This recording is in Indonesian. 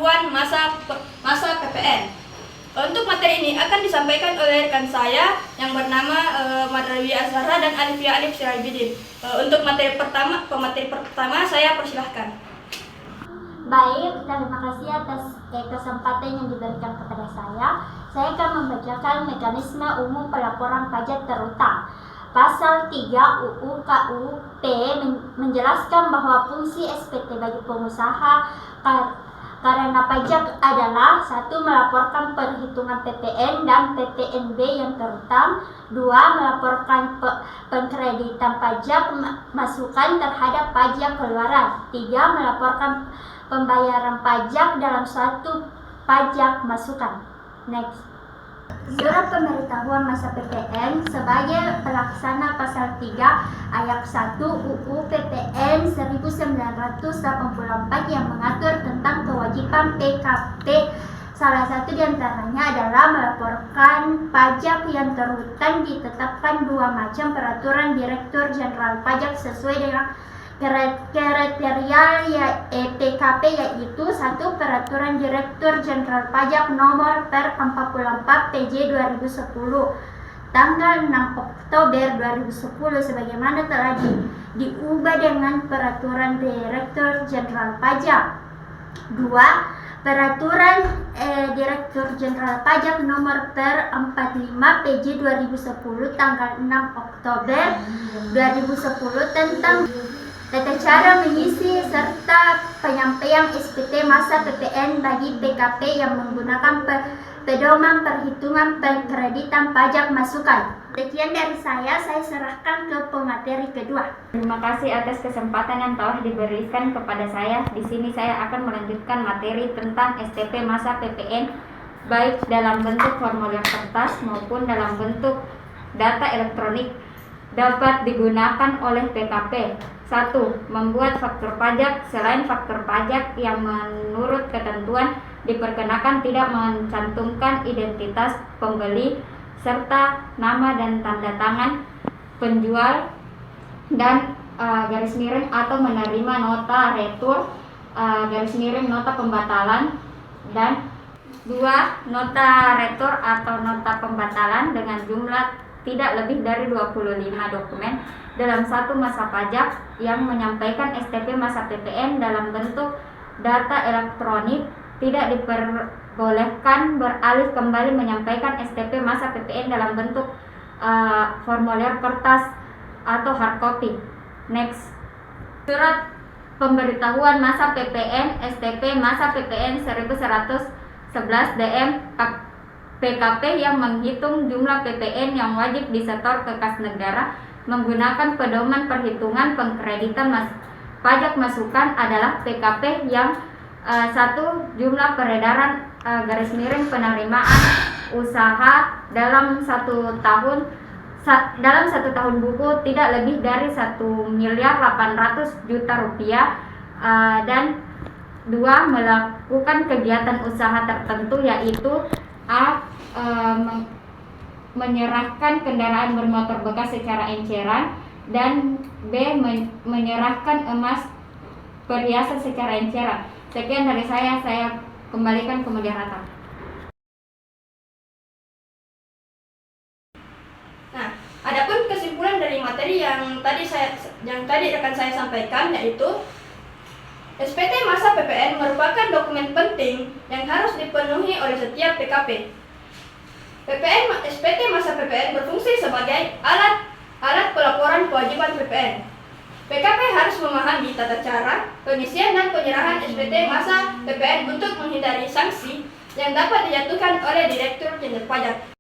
pemberitahuan masa PPN. Untuk materi ini akan disampaikan oleh rekan saya yang bernama Madrawi Azhara dan Alifia Alif Sirajudin. Untuk pemateri pertama saya persilahkan. Baik, terima kasih atas kesempatan yang diberikan kepada saya. Saya akan membacakan mekanisme umum pelaporan pajak terutang. Pasal 3 UU KUP menjelaskan bahwa fungsi SPT bagi pengusaha karena pajak adalah 1. Melaporkan perhitungan PPN dan PPNB yang terutang. 2. Melaporkan pengkreditan pajak masukan terhadap pajak keluaran. 3. Melaporkan pembayaran pajak dalam suatu pajak masukan. Next. Surat pemberitahuan masa PPN sebagai pelaksana pasal 3 ayat 1 UU PPN 1984 yang mengatur tentang kewajiban PKP. Salah satu diantaranya adalah melaporkan pajak yang terhutang. Ditetapkan 2 macam peraturan Direktur Jenderal Pajak sesuai dengan kriteria PKP, yaitu 1. Peraturan Direktur Jenderal Pajak nomor per 44 PJ 2010 tanggal 6 Oktober 2010 sebagaimana telah diubah dengan Peraturan Direktur Jenderal Pajak. 2. Peraturan Direktur Jenderal Pajak nomor per 45 PJ 2010 tanggal 6 Oktober 2010 tentang tata cara mengisi serta penyampaian SPT masa PPN bagi PKP yang menggunakan pedoman perhitungan pengkreditan pajak masukan. Sekian dari saya serahkan ke pemateri kedua. Terima kasih atas kesempatan yang telah diberikan kepada saya. Di sini saya akan melanjutkan materi tentang SPT masa PPN baik dalam bentuk formulir kertas maupun dalam bentuk data elektronik dapat digunakan oleh PKP. 1. Membuat faktur pajak selain faktur pajak yang menurut ketentuan diperkenakan tidak mencantumkan identitas pembeli serta nama dan tanda tangan penjual dan garis miring atau menerima nota retur nota pembatalan. Dan 2. Nota retur atau nota pembatalan dengan jumlah tidak lebih dari 25 dokumen dalam satu masa pajak yang menyampaikan STP masa PPN dalam bentuk data elektronik. Tidak diperbolehkan beralih kembali menyampaikan STP masa PPN dalam bentuk formulir kertas atau hard copy. Next. Surat pemberitahuan masa PPN STP masa PPN 1111 DM PKP yang menghitung jumlah PPN yang wajib disetor ke kas negara menggunakan pedoman perhitungan pengkreditan pajak masukan adalah PKP yang 1. Jumlah peredaran garis miring penerimaan usaha dalam satu tahun buku tidak lebih dari 1.800.000.000 rupiah, dan 2. Melakukan kegiatan usaha tertentu yaitu A. Menyerahkan kendaraan bermotor bekas secara enceran, dan B. Menyerahkan emas perhiasan secara enceran. Sekian dari saya kembalikan ke moderator. Nah, adapun kesimpulan dari materi yang tadi rekan saya sampaikan, yaitu SPT masa PPN merupakan dokumen penting yang harus dipenuhi oleh setiap PKP. SPT masa PPN berfungsi sebagai alat pelaporan kewajiban PPN. PKP harus memahami tata cara pengisian dan penyerahan SPT masa PPN untuk menghindari sanksi yang dapat dijatuhkan oleh Direktur Jenderal Pajak.